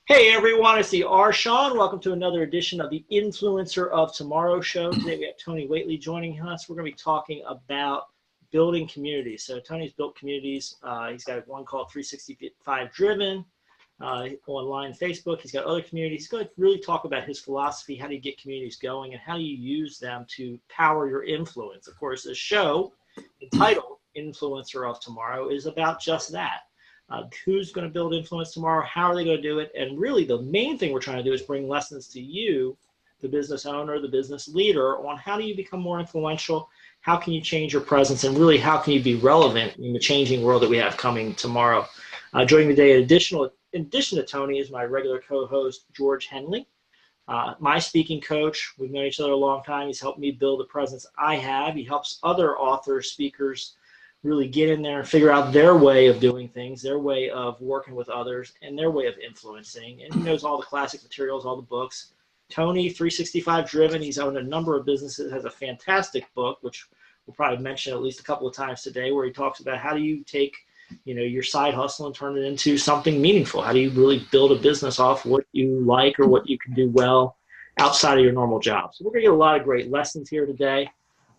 Hey everyone, it's the Shawn. Welcome to another edition of the Influencer of Tomorrow show. Today we have Tony Whatley joining us. We're going to be talking about building communities. So Tony's built communities. He's got one called 365 Driven online Facebook. He's got other communities. He's going to really talk about his philosophy, how do you get communities going, and how do you use them to power your influence. Of course, this show entitled Influencer of Tomorrow is about just that. Who's going to build influence tomorrow? How are they going to do it? And really the main thing we're trying to do is bring lessons to you, the business owner, the business leader, on how do you become more influential? How can you change your presence? And really, how can you be relevant in the changing world that we have coming tomorrow? Joining me today, in addition to Tony, is my regular co-host, George Hendley. My speaking coach. We've known each other a long time. He's helped me build the presence I have. He helps other authors, speakers, really get in there and figure out their way of doing things, their way of working with others, and their way of influencing. And he knows all the classic materials, all the books. Tony, 365 Driven, he's owned a number of businesses, has a fantastic book, which we'll probably mention at least a couple of times today, where he talks about how do you take, your side hustle and turn it into something meaningful? How do you really build a business off what you like or what you can do well outside of your normal job? So we're going to get a lot of great lessons here today.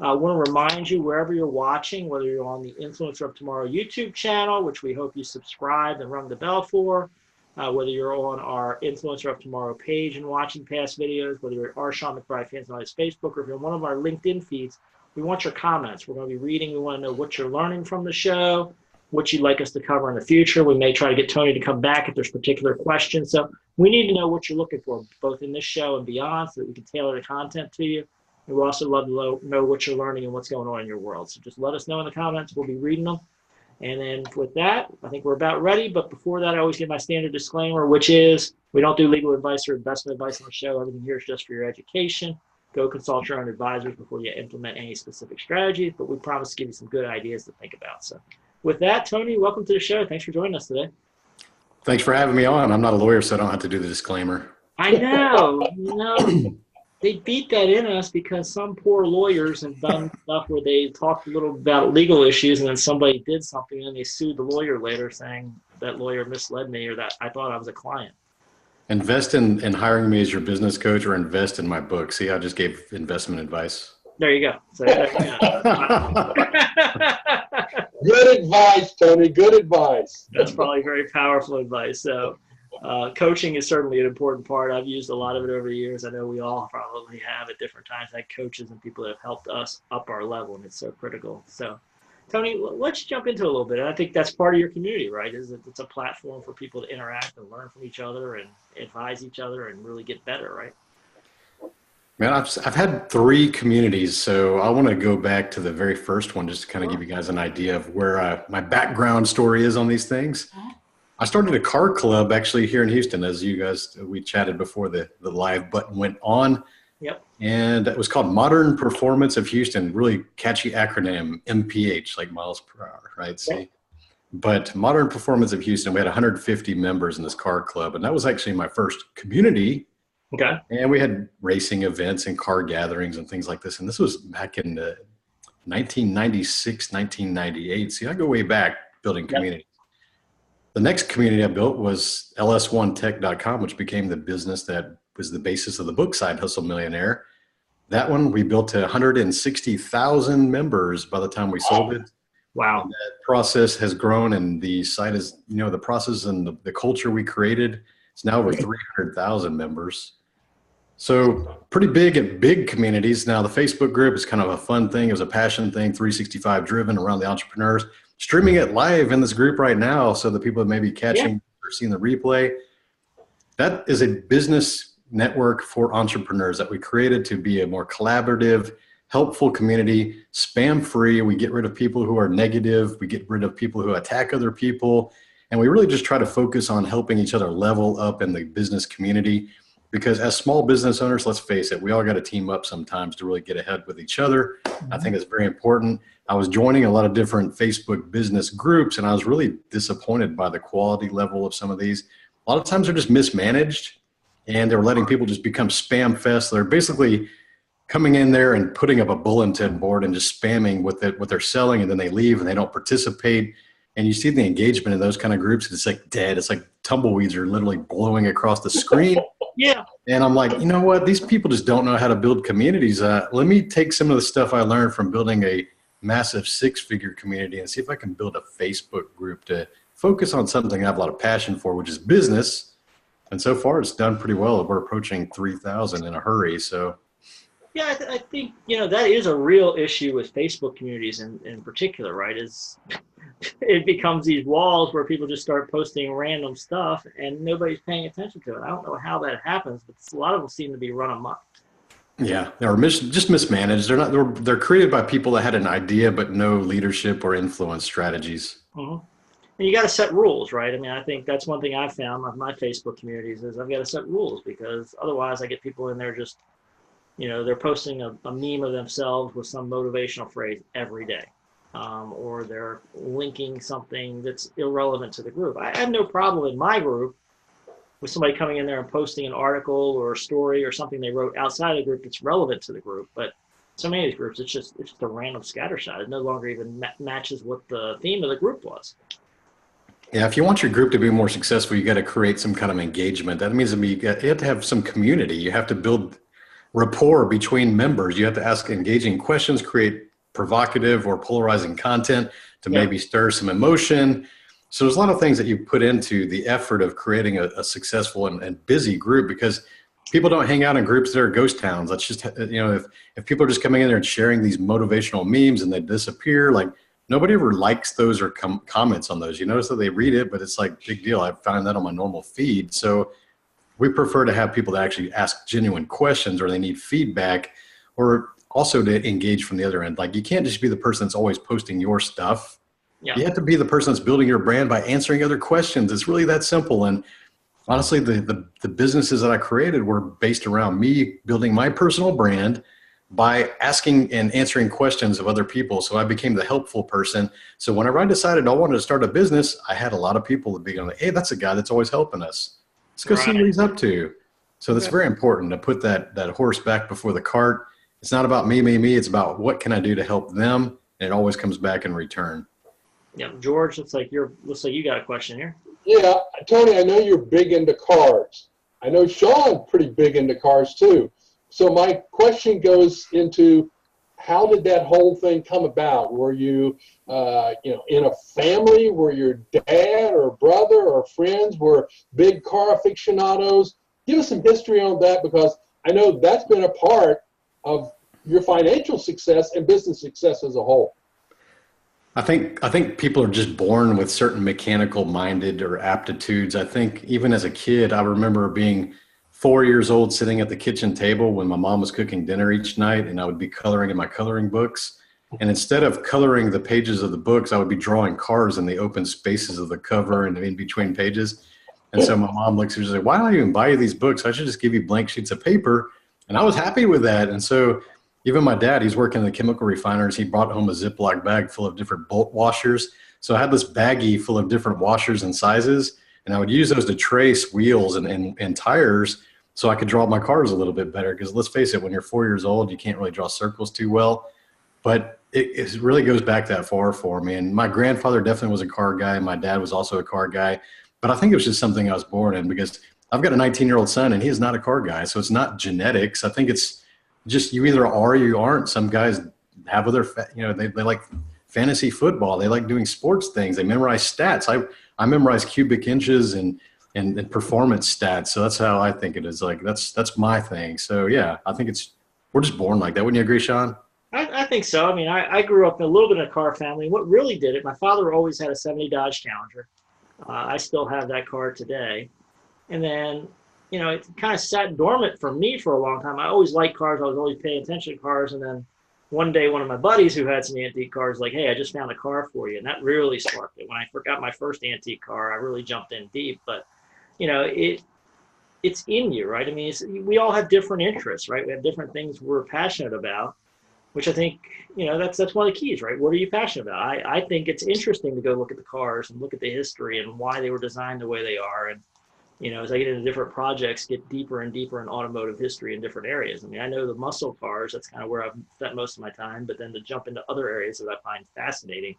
I want to remind you, wherever you're watching, whether you're on the Influencer of Tomorrow YouTube channel, which we hope you subscribe and rung the bell for, whether you're on our Influencer of Tomorrow page and watching past videos, whether you're Shawn McBride fans on his Facebook, or if you're on one of our LinkedIn feeds, we want your comments. We're going to be reading. We want to know what you're learning from the show, what you'd like us to cover in the future. We may try to get Tony to come back if there's particular questions. So we need to know what you're looking for, both in this show and beyond, so that we can tailor the content to you. And we'd also love to know what you're learning and what's going on in your world. So just let us know in the comments. We'll be reading them. And then with that, I think we're about ready. But before that, I always give my standard disclaimer, which is we don't do legal advice or investment advice on the show. Everything here is just for your education. Go consult your own advisors before you implement any specific strategies. But we promise to give you some good ideas to think about. So with that, Tony, welcome to the show. Thanks for joining us today. Thanks for having me on. I'm not a lawyer, so I don't have to do the disclaimer. I know. They beat that in us because some poor lawyers have done stuff where they talked a little about legal issues and then somebody did something and they sued the lawyer later saying that lawyer misled me or that I thought I was a client. Invest in hiring me as your business coach or invest in my book. See, I just gave investment advice. There you go. So, Good advice, Tony. Good advice. That's probably very powerful advice. So coaching is certainly an important part. I've used a lot of it over the years. I know we all probably have at different times had coaches and people that have helped us up our level, and it's so critical. So, Tony, let's jump into a little bit. And I think that's part of your community, right? It's a platform for people to interact and learn from each other and advise each other and really get better, right? Man, I've had 3 communities, so I want to go back to the very first one just to kind of give you guys an idea of where my background story is on these things. I started a car club actually here in Houston, as we chatted before the live button went on. Yep. And it was called Modern Performance of Houston, really catchy acronym, MPH, like miles per hour, right? See? Yep. But Modern Performance of Houston, we had 150 members in this car club, and that was actually my first community. Okay. And we had racing events and car gatherings and things like this. And this was back in 1996, 1998. See, I go way back building community. Yep. The next community I built was ls1tech.com, which became the business that was the basis of the book Side Hustle Millionaire. That one, we built to 160,000 members by the time we sold it. Wow. And that process has grown, and the site is, the process and the culture we created, it's now over 300,000 members. So pretty big communities. Now the Facebook group is kind of a fun thing. It was a passion thing, 365 Driven around the entrepreneurs. Streaming it live in this group right now so that people that may be catching or seeing the replay. That is a business network for entrepreneurs that we created to be a more collaborative, helpful community, spam-free. We get rid of people who are negative. We get rid of people who attack other people. And we really just try to focus on helping each other level up in the business community. Because as small business owners, let's face it, we all got to team up sometimes to really get ahead with each other. I think it's very important. I was joining a lot of different Facebook business groups, and I was really disappointed by the quality level of some of these. A lot of times they're just mismanaged, and they're letting people just become spam fest. They're basically coming in there and putting up a bulletin board and just spamming what they're selling, and then they leave and they don't participate. and you see the engagement in those kind of groups, it's like dead. It's like tumbleweeds are literally blowing across the screen. Yeah. And I'm like, you know what? These people just don't know how to build communities. Let me take some of the stuff I learned from building a massive 6-figure community and see if I can build a Facebook group to focus on something I have a lot of passion for, which is business. And so far, it's done pretty well. We're approaching 3,000 in a hurry. So, Yeah, I think, that is a real issue with Facebook communities in particular, right? Is it becomes these walls where people just start posting random stuff and nobody's paying attention to it. I don't know how that happens, but a lot of them seem to be run amok. yeah, they're just mismanaged. They're created by people that had an idea but no leadership or influence strategies. Mm-hmm. And you got to set rules, right? I mean, I think that's one thing I've found with my Facebook communities is I've got to set rules, because otherwise I get people in there just, they're posting a meme of themselves with some motivational phrase every day, or they're linking something that's irrelevant to the group. I have no problem in my group with somebody coming in there and posting an article or a story or something they wrote outside of the group that's relevant to the group. But so many of these groups, it's just a random scattershot. It no longer even matches what the theme of the group was. Yeah, if you want your group to be more successful, you got to create some kind of engagement. That means you have to have some community. You have to build rapport between members. You have to ask engaging questions, create provocative or polarizing content to maybe stir some emotion. So there's a lot of things that you put into the effort of creating a successful and busy group, because people don't hang out in groups that are ghost towns. That's just, if people are just coming in there and sharing these motivational memes and they disappear, like, nobody ever likes those or comments on those. You notice that they read it, but it's like big deal. I find that on my normal feed. So we prefer to have people that actually ask genuine questions, or they need feedback, or also to engage from the other end. Like, you can't just be the person that's always posting your stuff. Yeah. You have to be the person that's building your brand by answering other questions. It's really that simple. And honestly, the businesses that I created were based around me building my personal brand by asking and answering questions of other people. So I became the helpful person. So whenever I decided I wanted to start a business, I had a lot of people that be going, hey, that's a guy that's always helping us. Let's go see what he's up to. So that's very important to put that horse back before the cart. It's not about me. It's about what can I do to help them? And it always comes back in return. Yeah, George, looks like you got a question here. Yeah, Tony, I know you're big into cars. I know Shawn pretty big into cars too. So my question goes into, how did that whole thing come about? Were you, in a family? Were your dad or brother or friends were big car aficionados? Give us some history on that, because I know that's been a part of your financial success and business success as a whole. I think people are just born with certain mechanical minded or aptitudes. I think even as a kid, I remember being 4 years old, sitting at the kitchen table when my mom was cooking dinner each night, and I would be coloring in my coloring books. And instead of coloring the pages of the books, I would be drawing cars in the open spaces of the cover and in between pages. And so my mom looks at me and says, why do I even buy you these books? I should just give you blank sheets of paper. And I was happy with that. And so even my dad, he's working in the chemical refiners. He brought home a Ziploc bag full of different bolt washers. So I had this baggie full of different washers and sizes, and I would use those to trace wheels and tires so I could draw my cars a little bit better. Because let's face it, when you're 4 years old, you can't really draw circles too well. But it really goes back that far for me. And my grandfather definitely was a car guy. My dad was also a car guy. But I think it was just something I was born in, because I've got a 19-year-old son, and he is not a car guy. So it's not genetics. I think it's just you either are or you aren't. Some guys have other, they like fantasy football. They like doing sports things. They memorize stats. I memorize cubic inches and performance stats. So that's how I think it is. Like that's my thing. So yeah, I think we're just born like that. Wouldn't you agree, Shawn? I think so. I mean, I grew up in a little bit of a car family. What really did it, my father always had a 70 Dodge Challenger. I still have that car today. And then, it kind of sat dormant for me for a long time. I always liked cars. I was always paying attention to cars. And then one day, one of my buddies who had some antique cars, like, hey, I just found a car for you. And that really sparked it. When I got my first antique car, I really jumped in deep. But, it's in you, right? I mean, we all have different interests, right? We have different things we're passionate about, which I think, that's one of the keys, right? What are you passionate about? I think it's interesting to go look at the cars and look at the history and why they were designed the way they are. And, as I get into different projects, get deeper and deeper in automotive history in different areas. I mean, I know the muscle cars, that's kind of where I've spent most of my time, but then to jump into other areas that I find fascinating.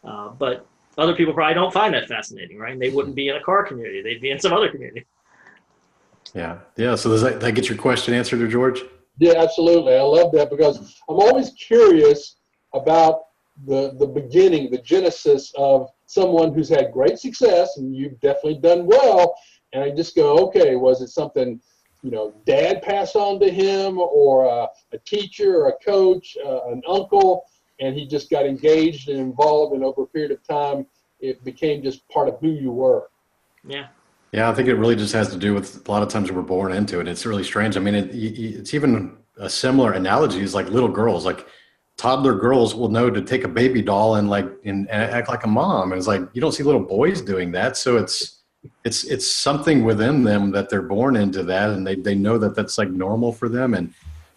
But Other people probably don't find that fascinating, right? And they wouldn't be in a car community. They'd be in some other community. Yeah. Yeah. So does that get your question answered there, George? Yeah, absolutely. I love that because I'm always curious about the beginning, the genesis of someone who's had great success, and you've definitely done well. And I just go, okay, was it something, dad passed on to him, or a teacher or a coach, an uncle, and he just got engaged and involved, and over a period of time, it became just part of who you were. Yeah. Yeah, I think it really just has to do with a lot of times we're born into it. It's really strange. I mean, it's even a similar analogy is like little girls, like toddler girls will know to take a baby doll and act like a mom. And it's like, you don't see little boys doing that. So it's something within them that they're born into that. And they know that that's like normal for them. And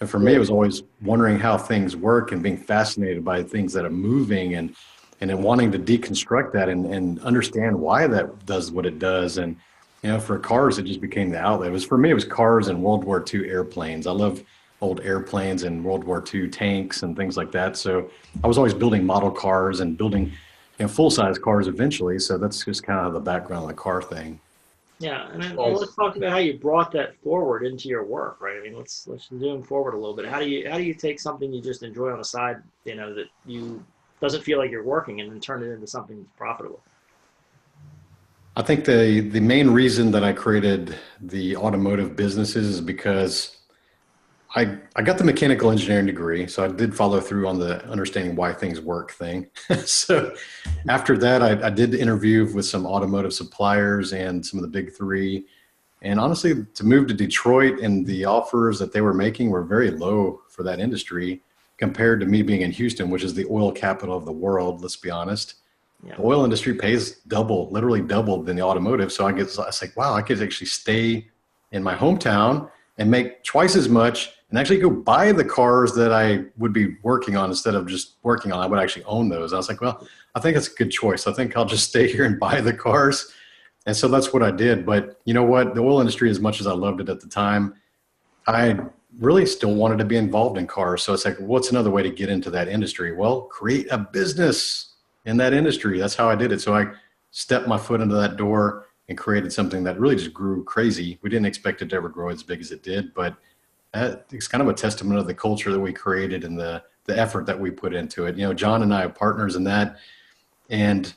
for me, it was always wondering how things work and being fascinated by things that are moving and then wanting to deconstruct that and understand why that does what it does. And, for cars, it just became the outlet. For me, it was cars and World War II airplanes. I love old airplanes and World War II tanks and things like that. So I was always building model cars and building, full-size cars eventually. So that's just kind of the background of the car thing. Yeah, and then let's talk about how you brought that forward into your work, right? I mean, let's zoom forward a little bit. How do you take something you just enjoy on the side, that you doesn't feel like you're working, and then turn it into something that's profitable? I think the main reason that I created the automotive businesses is because I got the mechanical engineering degree, so I did follow through on the understanding why things work thing. So after that, I did interview with some automotive suppliers and some of the big three. And honestly, to move to Detroit and the offers that they were making were very low for that industry compared to me being in Houston, which is the oil capital of the world, let's be honest. Yeah. The oil industry pays literally double than the automotive. So I was like, wow, I could actually stay in my hometown and make twice as much and actually go buy the cars that I would be working on instead of just working on. I would actually own those. I was like, well, I think that's a good choice. I think I'll just stay here and buy the cars. And so that's what I did. But you know what? The oil industry, as much as I loved it at the time, I really still wanted to be involved in cars. So it's like, what's another way to get into that industry? Well, create a business in that industry. That's how I did it. So I stepped my foot into that door and created something that really just grew crazy. We didn't expect it to ever grow as big as it did, but it's kind of a testament of the culture that we created and the effort that we put into it. John and I are partners in that. And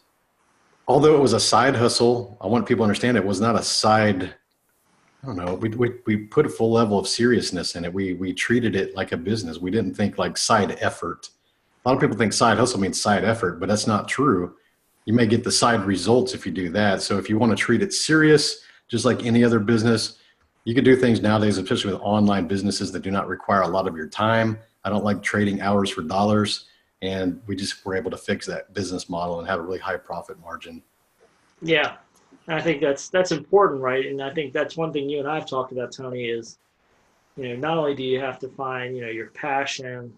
although it was a side hustle, I want people to understand it was not a side, I don't know, we put a full level of seriousness in it. We treated it like a business. We didn't think like side effort. A lot of people think side hustle means side effort, but that's not true. You may get the side results if you do that. So if you want to treat it serious, just like any other business, you can do things nowadays, especially with online businesses that do not require a lot of your time. I don't like trading hours for dollars. And we just were able to fix that business model and have a really high profit margin. Yeah, I think that's important, right? And I think that's one thing you and I have talked about, Tony, is, not only do you have to find, your passion,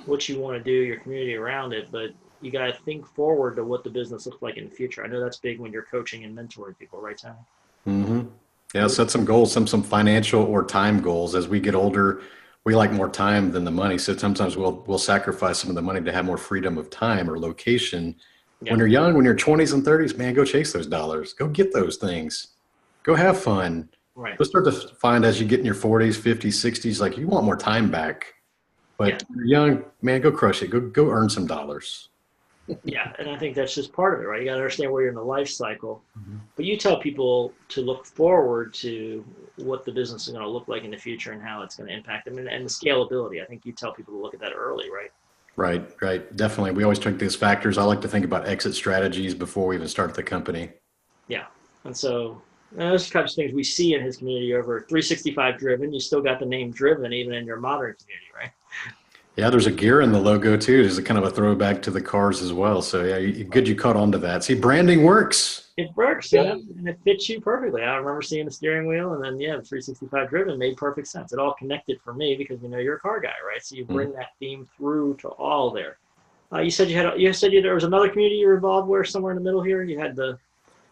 what you want to do, your community around it, but you got to think forward to what the business looks like in the future. I know that's big when you're coaching and mentoring people, right, Tony? Mm-hmm. Yeah, set some goals, some financial or time goals. As we get older, we like more time than the money. So sometimes we'll sacrifice some of the money to have more freedom of time or location. Yeah. When you're young, when you're 20s and 30s, man, go chase those dollars. Go get those things. Go have fun. Right. You'll start to find as you get in your 40s, 50s, 60s, like you want more time back. But when you're young, man, go crush it. Go earn some dollars. Yeah, and I think that's just part of it, right? You got to understand where you're in the life cycle. Mm-hmm. But you tell people to look forward to what the business is going to look like in the future and how it's going to impact them, and the scalability. I think you tell people to look at that early, right? Right. Definitely. We always take these factors. I like to think about exit strategies before we even start the company. Yeah, and so those kinds of things we see in his community over 365 Driven. You still got the name Driven even in your modern community, right? Yeah, there's a gear in the logo too. There's a kind of a throwback to the cars as well. So yeah, good you caught on to that. See, branding works. It works, and it fits you perfectly. I remember seeing the steering wheel, and then the 365 Driven made perfect sense. It all connected for me because you're a car guy, right? So you bring that theme through to all there. You said there was another community you were involved with somewhere in the middle here. You had the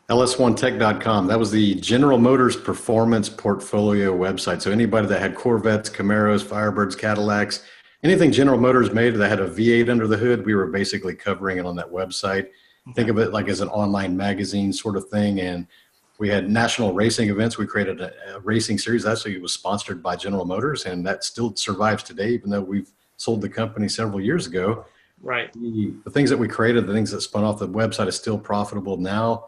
ls1tech.com. That was the General Motors Performance Portfolio website. So anybody that had Corvettes, Camaros, Firebirds, Cadillacs, anything General Motors made that had a V8 under the hood, we were basically covering it on that website. Think of it like as an online magazine sort of thing. And we had national racing events. We created a racing series. Actually, it was sponsored by General Motors, and that still survives today, even though we've sold the company several years ago. Right. The things that we created, the things that spun off the website is still profitable now.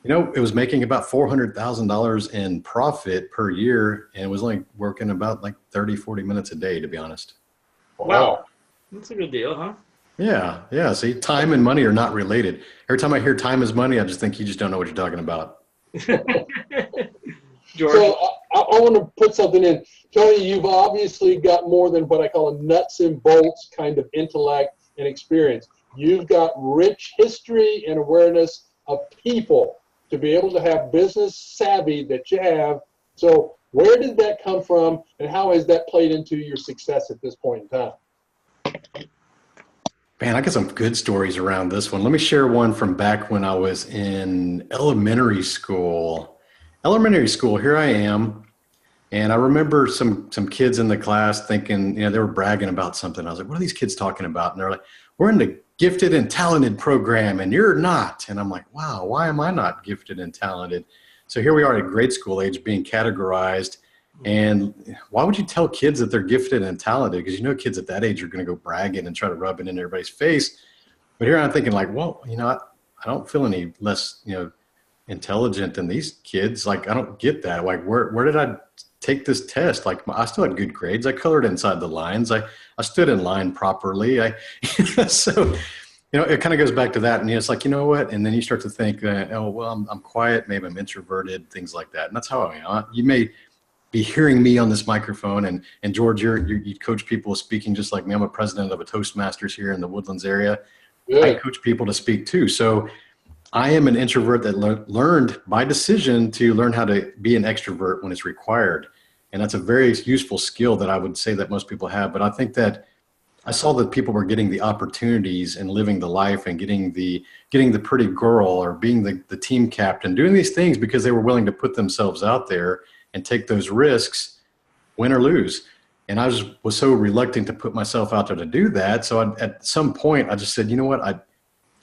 You know, it was making about $400,000 in profit per year, and it was only working about like 30, 40 minutes a day, to be honest. Wow. That's a good deal, huh? Yeah. Yeah. See, time and money are not related. Every time I hear time is money, I just think you just don't know what you're talking about. George? So I want to put something in. Tony, you've obviously got more than what I call a nuts and bolts kind of intellect and experience. You've got rich history and awareness of people to be able to have business savvy that you have. So where did that come from, and how has that played into your success at this point in time? Man, I got some good stories around this one. Let me share one from back when I was in elementary school. Here I am. And I remember some kids in the class thinking, you know, they were bragging about something. I was like, what are these kids talking about? And they're like, we're in the gifted and talented program and you're not. And I'm like, wow, why am I not gifted and talented? So here we are at grade school age being categorized. And why would you tell kids that they're gifted and talented? Because you know kids at that age are going to go bragging and try to rub it in everybody's face. But here I'm thinking like, well, you know, I don't feel any less, you know, intelligent than these kids. Like, I don't get that. Like, where did I take this test? Like, I still had good grades. I colored inside the lines. I stood in line properly. So, you know, it kind of goes back to that. And it's like, you know what? And then you start to think, oh, well, I'm quiet. Maybe I'm introverted, things like that. And that's how I am. You may be hearing me on this microphone. And George, you coach people speaking just like me. I'm a president of a Toastmasters here in the Woodlands area. Good. I coach people to speak too. So I am an introvert that learned by decision to learn how to be an extrovert when it's required. And that's a very useful skill that I would say that most people have. But I think that I saw that people were getting the opportunities and living the life and getting the pretty girl or being the team captain, doing these things because they were willing to put themselves out there and take those risks, win or lose. And I was so reluctant to put myself out there to do that. So at some point I just said, you know what,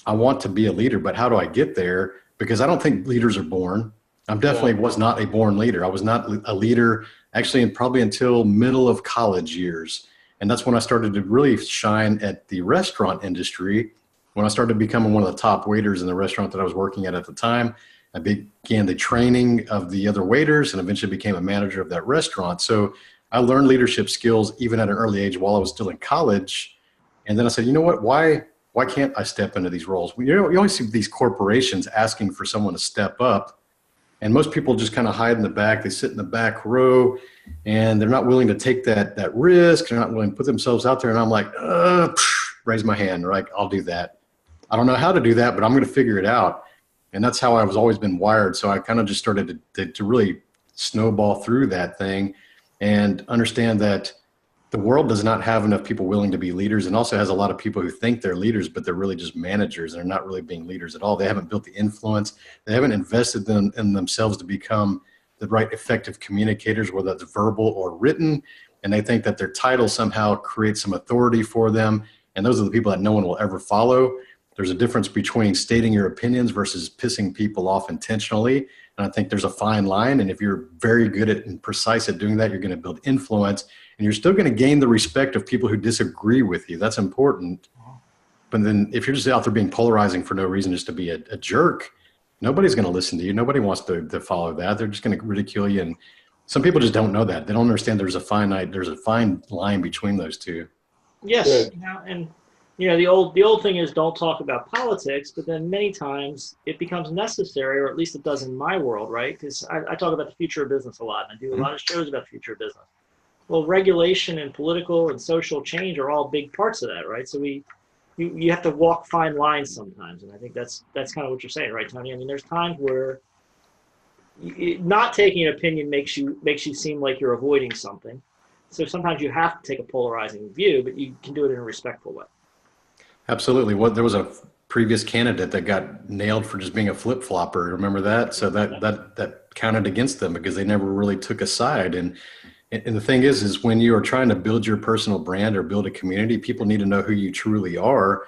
I want to be a leader, but how do I get there? Because I don't think leaders are born. I definitely was not a born leader. I was not a leader actually probably until middle of college years. And that's when I started to really shine at the restaurant industry. When I started becoming one of the top waiters in the restaurant that I was working at the time, I began the training of the other waiters and eventually became a manager of that restaurant. So I learned leadership skills even at an early age while I was still in college. And then I said, you know what, why can't I step into these roles? You always see these corporations asking for someone to step up. And most people just kind of hide in the back. They sit in the back row and they're not willing to take that risk. They're not willing to put themselves out there. And I'm like, raise my hand. Like, I'll do that. I don't know how to do that, but I'm going to figure it out. And that's how I've always been wired. So I kind of just started to really snowball through that thing and understand that the world does not have enough people willing to be leaders, and also has a lot of people who think they're leaders, but they're really just managers. They're not really being leaders at all. They haven't built the influence. They haven't invested in themselves to become the right effective communicators, whether that's verbal or written. And they think that their title somehow creates some authority for them. And those are the people that no one will ever follow. There's a difference between stating your opinions versus pissing people off intentionally. And I think there's a fine line. And if you're very good at and precise at doing that, you're going to build influence. And you're still going to gain the respect of people who disagree with you. That's important. But then if you're just out there being polarizing for no reason, just to be a jerk, nobody's going to listen to you. Nobody wants to follow that. They're just going to ridicule you. And some people just don't know that. They don't understand there's a fine line between those two. Yes. And the old thing is don't talk about politics, but then many times it becomes necessary, or at least it does in my world, right? Because I talk about the future of business a lot, and I do a lot of shows about the future of business. Well, regulation and political and social change are all big parts of that, right? So you have to walk fine lines sometimes, and I think that's kind of what you're saying, right, Tony? I mean, there's times where not taking an opinion makes you seem like you're avoiding something. So sometimes you have to take a polarizing view, but you can do it in a respectful way. Absolutely. There was a previous candidate that got nailed for just being a flip-flopper. Remember that? So that counted against them because they never really took a side. And the thing is when you are trying to build your personal brand or build a community, people need to know who you truly are.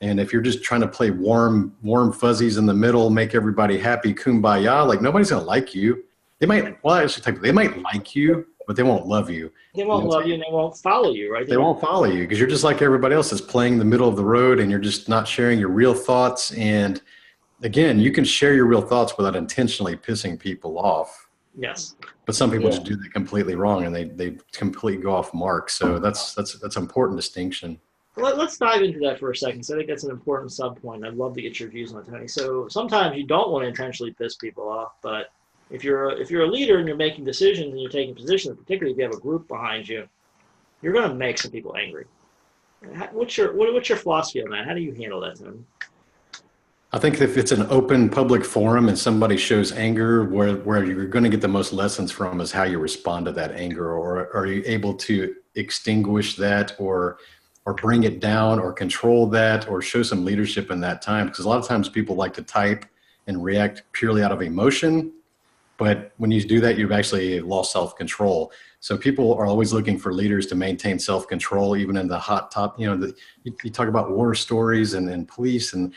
And if you're just trying to play warm fuzzies in the middle, make everybody happy, kumbaya, like nobody's going to like you. They might like you, but they won't love you. They won't love you and they won't follow you, right? They won't follow you because you're just like everybody else that's playing the middle of the road and you're just not sharing your real thoughts. And again, you can share your real thoughts without intentionally pissing people off. Yes. But some people just do that completely wrong and they completely go off mark. So that's an important distinction. Let's dive into that for a second. So I think that's an important sub point. I'd love to get your views on it, Tony. So sometimes you don't want to intentionally piss people off, but if you're a leader and you're making decisions and you're taking positions, particularly if you have a group behind you, you're going to make some people angry. What's your philosophy on that? How do you handle that, Tony? I think if it's an open public forum and somebody shows anger, where you're going to get the most lessons from is how you respond to that anger, or are you able to extinguish that or bring it down or control that or show some leadership in that time? Because a lot of times people like to type and react purely out of emotion. But when you do that, you've actually lost self-control. So people are always looking for leaders to maintain self-control, even in the hot top. You talk about war stories and police and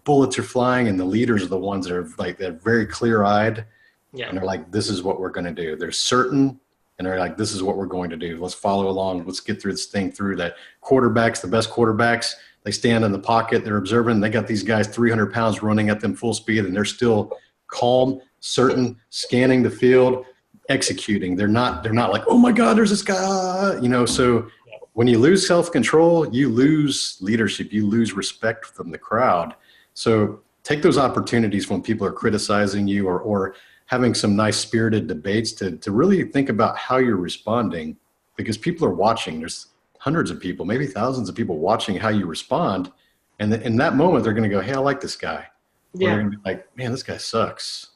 bullets are flying, and the leaders are the ones that are like, they're very clear-eyed. Yeah. And they're like, this is what we're going to do. They're certain, and they're like, this is what we're going to do. Let's follow along. Let's get through this thing through that. Quarterbacks, the best quarterbacks, they stand in the pocket. They're observing. They got these guys 300 pounds running at them full speed, and they're still calm, certain, scanning the field, executing. They're not like, oh my God, there's this guy, so when you lose self-control, you lose leadership, you lose respect from the crowd. So take those opportunities when people are criticizing you or having some nice spirited debates to really think about how you're responding, because people are watching. There's hundreds of people, maybe thousands of people watching how you respond. And in that moment, they're going to go, hey, I like this guy. Yeah. Or they're going to be like, man, this guy sucks.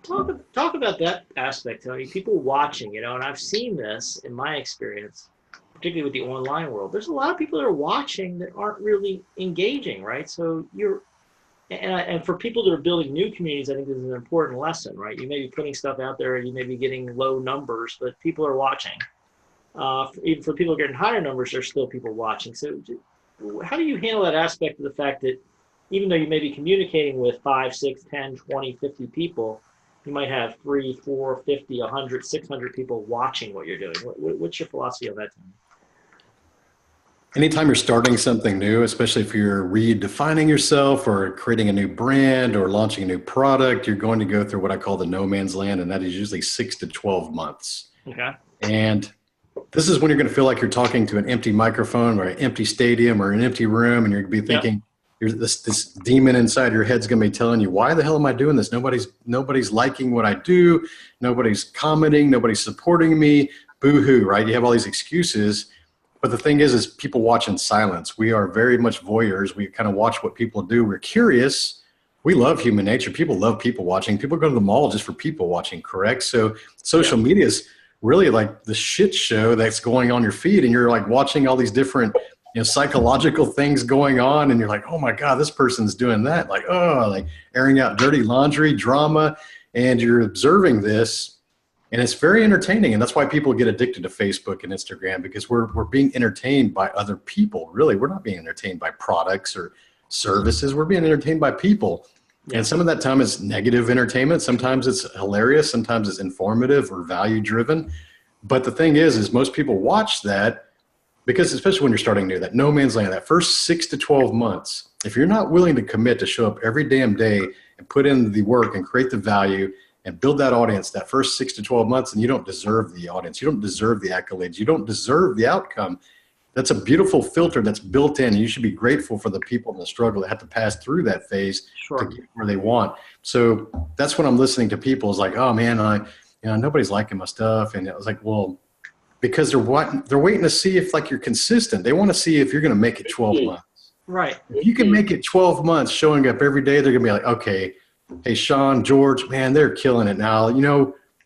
Talk about that aspect, Tony. People watching, and I've seen this in my experience, particularly with the online world. There's a lot of people that are watching that aren't really engaging, right? So and for people that are building new communities, I think this is an important lesson, right? You may be putting stuff out there, you may be getting low numbers, but people are watching. Even for people getting higher numbers, there's still people watching. So how do you handle that aspect of the fact that even though you may be communicating with 5, 6, 10, 20, 50 people, you might have 3, 4, 50, 100, 600 people watching what you're doing? What's your philosophy on that? Anytime you're starting something new, especially if you're redefining yourself or creating a new brand or launching a new product, you're going to go through what I call the no man's land, and that is usually 6 to 12 months. Okay. And this is when you're going to feel like you're talking to an empty microphone or an empty stadium or an empty room, and you're going to be thinking, this demon inside your head's going to be telling you, why the hell am I doing this? Nobody's liking what I do. Nobody's commenting. Nobody's supporting me. Boo-hoo, right? You have all these excuses. But the thing is people watch in silence. We are very much voyeurs. We kind of watch what people do. We're curious. We love human nature. People love people watching. People go to the mall just for people watching, correct? So social media is really like the shit show that's going on your feed, and you're like watching all these different psychological things going on, and you're like, oh my God, this person's doing that. Like, like airing out dirty laundry, drama, and you're observing this, and it's very entertaining. And that's why people get addicted to Facebook and Instagram, because we're being entertained by other people. Really, we're not being entertained by products or services. We're being entertained by people. Yeah. And some of that time is negative entertainment. Sometimes it's hilarious. Sometimes it's informative or value driven. But the thing is most people watch that because, especially when you're starting new, that no man's land, that first 6 to 12 months, if you're not willing to commit to show up every damn day and put in the work and create the value and build that audience, that first 6 to 12 months, and you don't deserve the audience, you don't deserve the accolades, you don't deserve the outcome. That's a beautiful filter that's built in. You should be grateful for the people in the struggle that have to pass through that phase to get where they want. So that's when I'm listening to people is like, oh man, nobody's liking my stuff. And I was like, well, because they're waiting to see if like you're consistent. They want to see if you're going to make it 12 months. Right. If you can make it 12 months showing up every day, they're going to be like, okay, hey, Shawn, George, man, they're killing it now.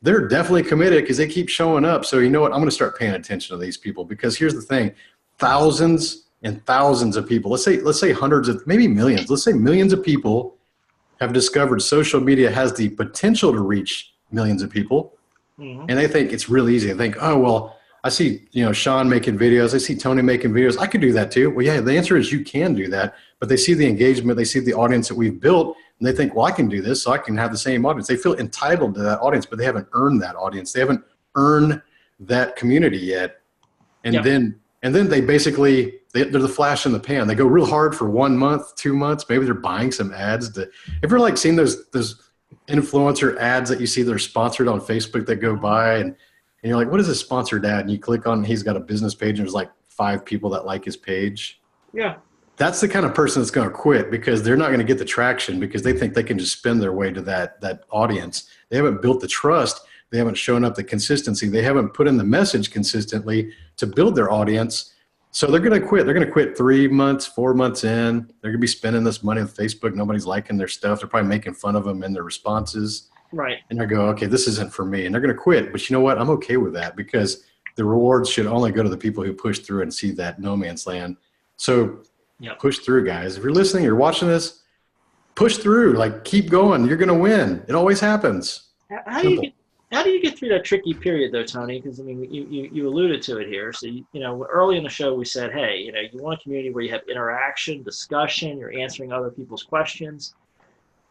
They're definitely committed because they keep showing up. So you know what? I'm going to start paying attention to these people, because here's the thing. Thousands and thousands of people, let's say hundreds of, maybe millions, let's say millions of people have discovered social media has the potential to reach millions of people. Mm-hmm. And they think it's really easy. They think, oh, well, I see, Shawn making videos. I see Tony making videos. I could do that too. Well, yeah, the answer is you can do that. But they see the engagement. They see the audience that we've built. And they think, well, I can do this, so I can have the same audience. They feel entitled to that audience, but they haven't earned that audience. They haven't earned that community yet. And then they basically, they're the flash in the pan. They go real hard for 1 month, 2 months. Maybe they're buying some ads. Have you ever seen those influencer ads that you see that are sponsored on Facebook that go by, and you're like, what is this sponsored ad? And you click on, he's got a business page, and there's like 5 people that like his page. Yeah. That's the kind of person that's going to quit because they're not going to get the traction because they think they can just spin their way to that audience. They haven't built the trust. They haven't shown up the consistency. They haven't put in the message consistently to build their audience. So they're going to quit. They're going to quit 3 months, 4 months in. They're going to be spending this money on Facebook. Nobody's liking their stuff. They're probably making fun of them in their responses. Right. And they go, okay, this isn't for me. And they're going to quit. But you know what? I'm okay with that because the rewards should only go to the people who push through and see that no man's land. So push through, guys. If you're listening, you're watching this, push through. Like, keep going. You're going to win. It always happens. How do you get through that tricky period, though, Tony? Because, I mean, you alluded to it here. So, early in the show we said, hey, you want a community where you have interaction, discussion, you're answering other people's questions.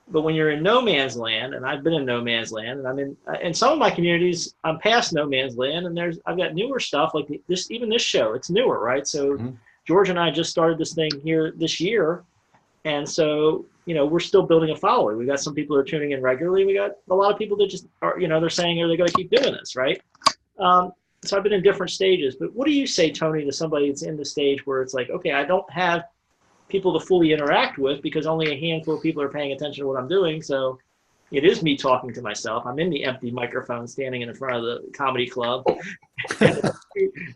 But when you're in no man's land, and I've been in no man's land, and I'm in some of my communities, I'm past no man's land, and I've got newer stuff like this. Even this show, it's newer, right? So George and I just started this thing here this year, and so we're still building a following. We got some people who are tuning in regularly. We got a lot of people that just are, they're saying, are they going to keep doing this, right? So I've been in different stages. But what do you say, Tony, to somebody that's in the stage where it's like, okay, I don't have people to fully interact with because only a handful of people are paying attention to what I'm doing. So it is me talking to myself. I'm in the empty microphone standing in front of the comedy club.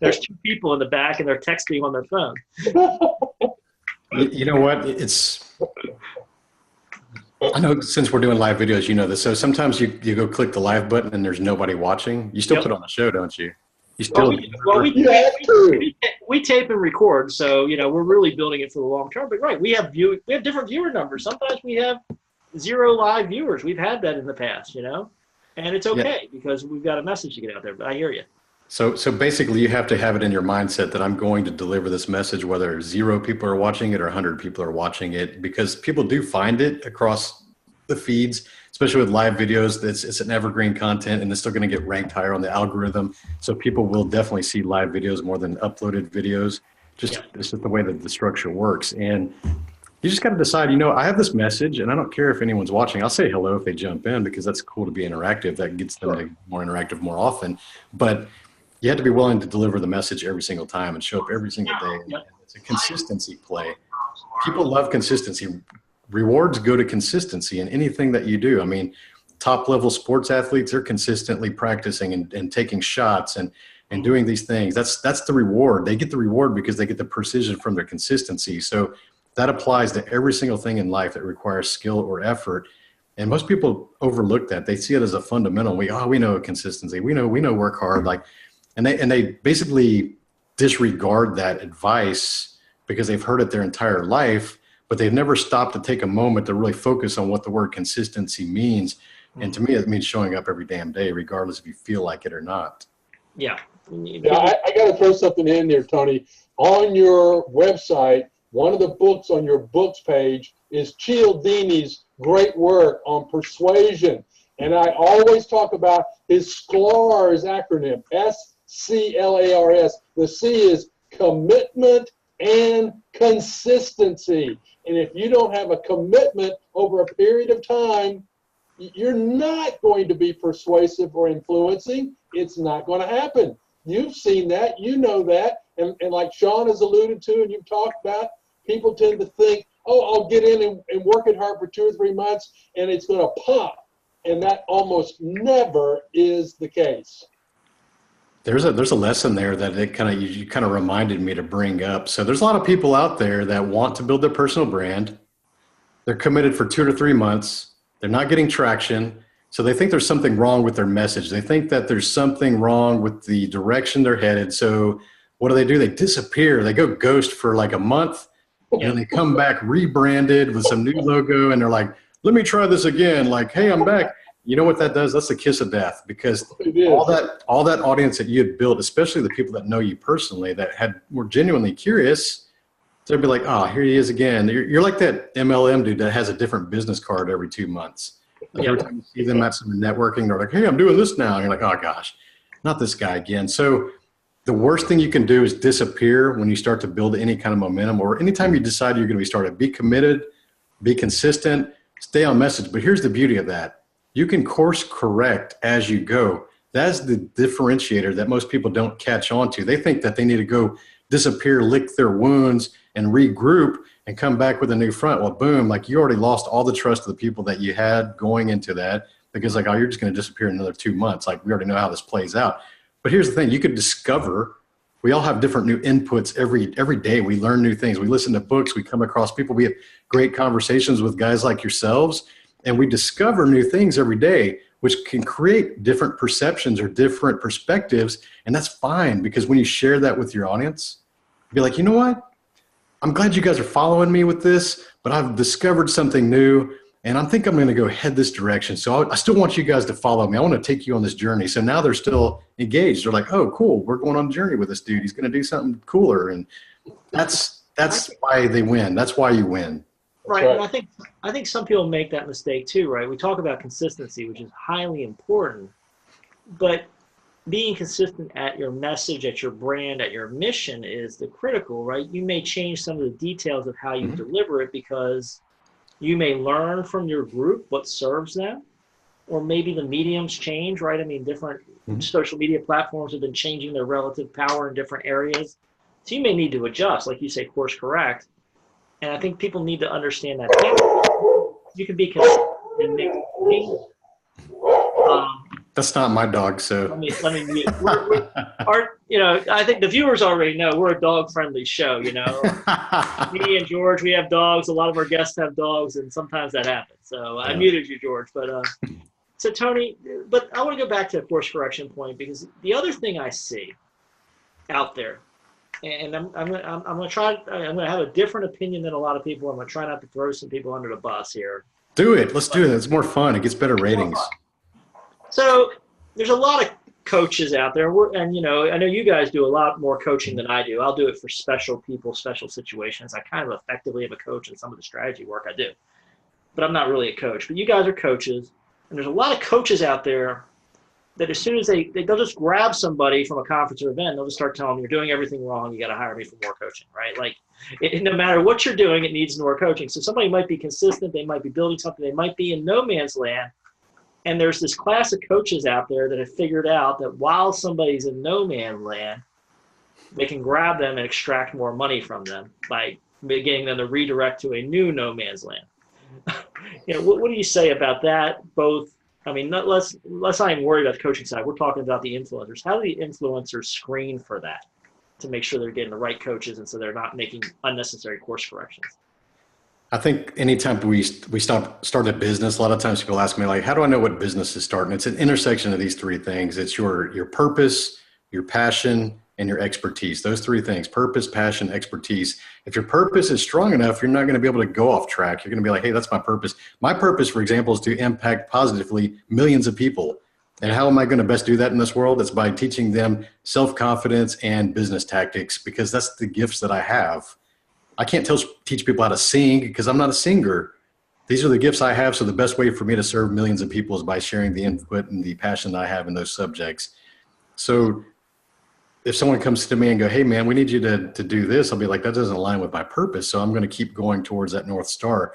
There's 2 people in the back and they're texting on their phone. You know what? I know since we're doing live videos, you know this. So sometimes you go click the live button and there's nobody watching. You still put on the show, don't you? You still. We tape and record, so we're really building it for the long term. But right, we have different viewer numbers. Sometimes we have 0 live viewers. We've had that in the past, and it's okay because we've got a message to get out there. But I hear you. So basically, you have to have it in your mindset that I'm going to deliver this message, whether 0 people are watching it or 100 people are watching it, because people do find it across the feeds, especially with live videos. It's an evergreen content, and it's still going to get ranked higher on the algorithm. So people will definitely see live videos more than uploaded videos. It's just the way that the structure works. And you just got to decide, I have this message, and I don't care if anyone's watching. I'll say hello if they jump in because that's cool to be interactive. That gets them to be more interactive more often. But you have to be willing to deliver the message every single time and show up every single day. And it's a consistency play. People love consistency. Rewards go to consistency in anything that you do. I mean, top level sports athletes, they're consistently practicing and taking shots and doing these things. That's the reward. They get the reward because they get the precision from their consistency. So that applies to every single thing in life that requires skill or effort. And most people overlook that. They see it as a fundamental. We know consistency. We know work hard. And they basically disregard that advice because they've heard it their entire life, but they've never stopped to take a moment to really focus on what the word consistency means. And to me, it means showing up every damn day, regardless if you feel like it or not. I got to throw something in there, Tony. On your website, one of the books on your books page is Cialdini's great work on persuasion. And I always talk about his SCLARS acronym, SCLARS. The C is commitment and consistency. And if you don't have a commitment over a period of time, you're not going to be persuasive or influencing. It's not going to happen. You've seen that. You know that. And like Shawn has alluded to and you've talked about, people tend to think, oh, I'll get in and work it hard for 2 or 3 months and it's going to pop. And that almost never is the case. There's a lesson there that you kind of reminded me to bring up. So there's a lot of people out there that want to build their personal brand. They're committed for 2 to 3 months. They're not getting traction. So they think there's something wrong with their message. They think that there's something wrong with the direction they're headed. So what do? They disappear. They go ghost for like a month, and then they come back rebranded with some new logo, and they're like, let me try this again. Like, hey, I'm back. You know what that does? That's a kiss of death, because all that audience that you had built, especially the people that know you personally, that were genuinely curious, they'd be like, oh, here he is again. You're like that MLM dude that has a different business card every 2 months. Like every time you see them at some networking, they're like, hey, I'm doing this now. And you're like, oh gosh, not this guy again. So the worst thing you can do is disappear when you start to build any kind of momentum, or anytime you decide you're going to be started. Be committed, be consistent, stay on message. But here's the beauty of that. You can course correct as you go. That's the differentiator that most people don't catch on to. They think that they need to go disappear, lick their wounds, and regroup and come back with a new front. Well, boom, like you already lost all the trust of the people that you had going into that, because like, oh, you're just going to disappear in another 2 months. Like, we already know how this plays out. But here's the thing. You could discover, we all have different new inputs every day. We learn new things. We listen to books. We come across people. We have great conversations with guys like yourselves, and we discover new things every day, which can create different perceptions or different perspectives. And that's fine, because when you share that with your audience, be like, you know what? I'm glad you guys are following me with this, but I've discovered something new, and I think I'm going to go head this direction. So I still want you guys to follow me. I want to take you on this journey. So now they're still engaged. They're like, oh, cool. We're going on a journey with this dude. He's going to do something cooler. And that's why they win. That's why you win. Right. And I think some people make that mistake too, right? We talk about consistency, which is highly important, but being consistent at your message, at your brand, at your mission is the critical, right? You may change some of the details of how you deliver it, because you may learn from your group what serves them, or maybe the mediums change, right? I mean, different social media platforms have been changing their relative power in different areas. So you may need to adjust, like you say, course correct. And I think people need to understand that you can be consistent and make changes. That's not my dog, so let me mute. I think the viewers already know we're a dog-friendly show. Me and George, we have dogs. A lot of our guests have dogs, and sometimes that happens. So I muted you, George. But so Tony, but I want to go back to the course correction point, because the other thing I see out there, and I'm going to have a different opinion than a lot of people. I'm going to try not to throw some people under the bus here. Do it. Let's do it. It's more fun. It gets better ratings. So there's a lot of coaches out there, and I know you guys do a lot more coaching than I do. I'll do it for special people, special situations. I kind of effectively am a coach in some of the strategy work I do, but I'm not really a coach. But you guys are coaches, and there's a lot of coaches out there that as soon as they'll just grab somebody from a conference or event, they'll just start telling them, you're doing everything wrong. You got to hire me for more coaching, right? Like, no matter what you're doing, it needs more coaching. So somebody might be consistent. They might be building something. They might be in no man's land. And there's this class of coaches out there that have figured out that while somebody's in no man's land, they can grab them and extract more money from them by getting them to redirect to a new no man's land. What do you say about that? Both, I mean, let's not even worry about the coaching side. We're talking about the influencers. How do the influencers screen for that to make sure they're getting the right coaches, and so they're not making unnecessary course corrections? I think anytime we start a business, a lot of times people ask me, like, how do I know what business is starting? It's an intersection of these three things. It's your purpose, your passion, and your expertise. Those three things: purpose, passion, expertise. If your purpose is strong enough, you're not going to be able to go off track. You're going to be like, hey, that's my purpose. My purpose, for example, is to impact positively millions of people. And how am I going to best do that in this world? It's by teaching them self-confidence and business tactics, because that's the gifts that I have. I can't teach people how to sing, because I'm not a singer. These are the gifts I have. So the best way for me to serve millions of people is by sharing the input and the passion that I have in those subjects. So if someone comes to me and go, hey man, we need you to do this, I'll be like, that doesn't align with my purpose. So I'm going to keep going towards that North Star.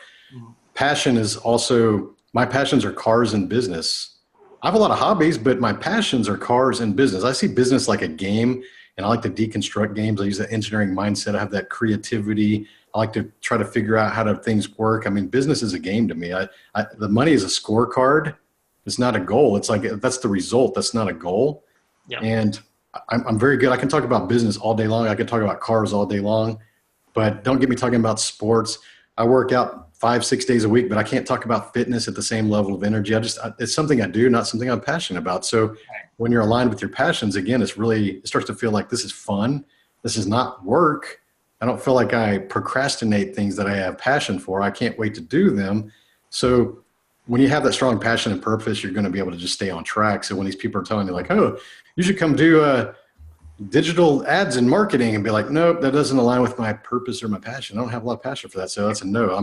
Passion is also, my passions are cars and business. I have a lot of hobbies, but my passions are cars and business. I see business like a game. And I like to deconstruct games. I use that engineering mindset. I have that creativity. I like to try to figure out how things work. I mean, business is a game to me. The money is a scorecard. It's not a goal. It's like, that's the result. That's not a goal. Yeah. And I'm very good. I can talk about business all day long. I can talk about cars all day long, but don't get me talking about sports. I work out 5-6 days a week, but I can't talk about fitness at the same level of energy. It's something I do, not something I'm passionate about. So when you're aligned with your passions, again, it starts to feel like this is fun. This is not work. I don't feel like I procrastinate things that I have passion for. I can't wait to do them. So when you have that strong passion and purpose, you're going to be able to just stay on track. So when these people are telling you like, oh, you should come do digital ads and marketing, and be like, nope, that doesn't align with my purpose or my passion. I don't have a lot of passion for that. So that's a no.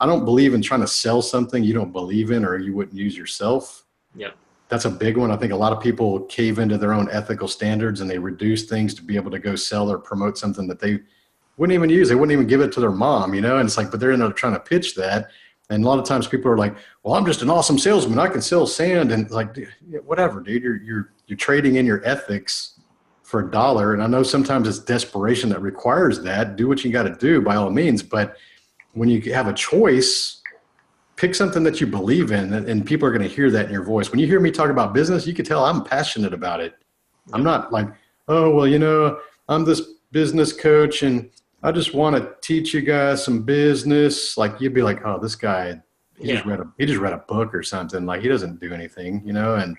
I don't believe in trying to sell something you don't believe in or you wouldn't use yourself. Yep. That's a big one. I think a lot of people cave into their own ethical standards and they reduce things to be able to go sell or promote something that they wouldn't even use. They wouldn't even give it to their mom, and it's like, but they're trying to pitch that. And a lot of times people are like, well, I'm just an awesome salesman. I can sell sand. And like, dude, whatever, dude, you're trading in your ethics for $1. And I know sometimes it's desperation that requires that. Do what you got to do by all means. But when you have a choice, pick something that you believe in, and people are going to hear that in your voice. When you hear me talk about business, you can tell I'm passionate about it. I'm not like, oh, well, I'm this business coach and I just want to teach you guys some business. Like you'd be like, oh, this guy, he just read a book or something. Like he doesn't do anything, And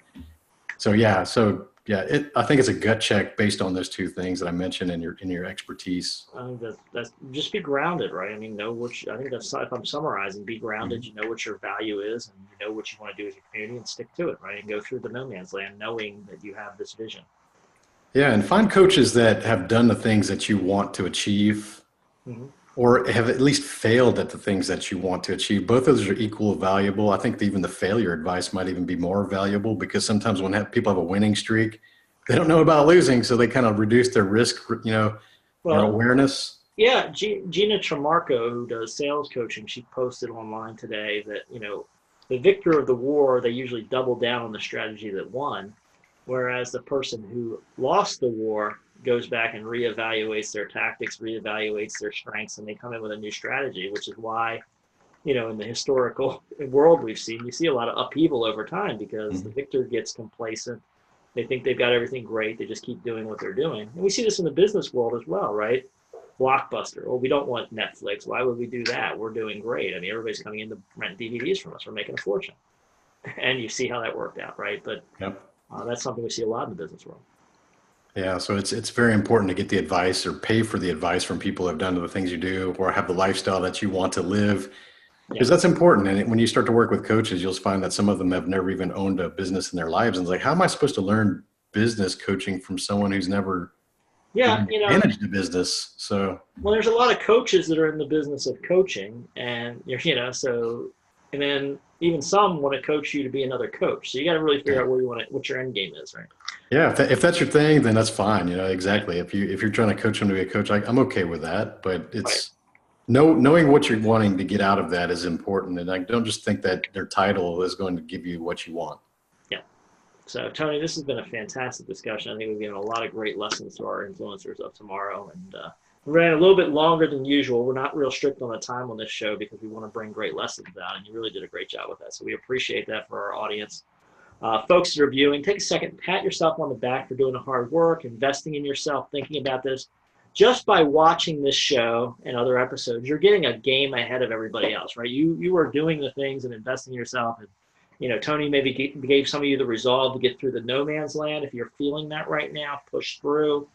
so, I think it's a gut check based on those two things that I mentioned in your expertise. I think that's just be grounded, right? I mean, I think that's, if I'm summarizing, be grounded. You know what your value is, and you know what you want to do with your community, and stick to it, right? And go through the no man's land, knowing that you have this vision. Yeah, and find coaches that have done the things that you want to achieve, or have at least failed at the things that you want to achieve. Both of those are equal valuable. I think even the failure advice might even be more valuable, because sometimes when people have a winning streak, they don't know about losing, so they kind of reduce their risk, their awareness. Yeah, Gina Tremarco, who does sales coaching, she posted online today that, the victor of the war, they usually double down on the strategy that won, whereas the person who lost the war goes back and reevaluates their tactics, reevaluates their strengths, and they come in with a new strategy, which is why, in the historical world we've seen, you see a lot of upheaval over time, because the victor gets complacent. They think they've got everything great. They just keep doing what they're doing. And we see this in the business world as well, right? Blockbuster. Well, we don't want Netflix. Why would we do that? We're doing great. I mean, everybody's coming in to rent DVDs from us. We're making a fortune. And you see how that worked out, right? But that's something we see a lot in the business world. Yeah, so it's very important to get the advice or pay for the advice from people who have done the things you do or have the lifestyle that you want to live, because that's important. And when you start to work with coaches, you'll find that some of them have never even owned a business in their lives. And it's like, how am I supposed to learn business coaching from someone who's never managed a business? So, well, there's a lot of coaches that are in the business of coaching, and and then even some want to coach you to be another coach. So you got to really figure out what your end game is, right? Yeah, if that's your thing, then that's fine. Exactly. If you're trying to coach them to be a coach, I'm okay with that. But it's knowing what you're wanting to get out of that is important. And I don't just think that their title is going to give you what you want. Yeah. So Tony, this has been a fantastic discussion. I think we've given a lot of great lessons to our influencers of tomorrow, and we ran a little bit longer than usual. We're not real strict on the time on this show because we want to bring great lessons out, and you really did a great job with that. So we appreciate that for our audience. Folks that are viewing, take a second, pat yourself on the back for doing the hard work, investing in yourself, thinking about this. Just by watching this show and other episodes, you're getting a game ahead of everybody else, right? You are doing the things and investing in yourself. And, Tony maybe gave some of you the resolve to get through the no man's land. If you're feeling that right now, push through.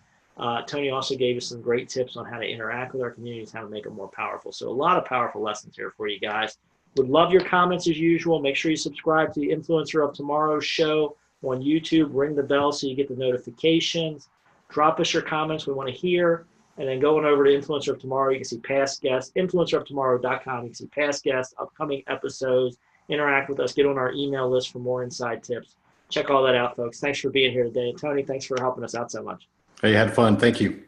Tony also gave us some great tips on how to interact with our communities, how to make them more powerful. So a lot of powerful lessons here for you guys. Would love your comments as usual. Make sure you subscribe to the Influencer of Tomorrow show on YouTube. Ring the bell so you get the notifications. Drop us your comments. We want to hear. And then going over to Influencer of Tomorrow, you can see past guests. InfluencerofTomorrow.com. You can see past guests, upcoming episodes. Interact with us. Get on our email list for more inside tips. Check all that out, folks. Thanks for being here today. Tony, thanks for helping us out so much. Hey, you had fun. Thank you.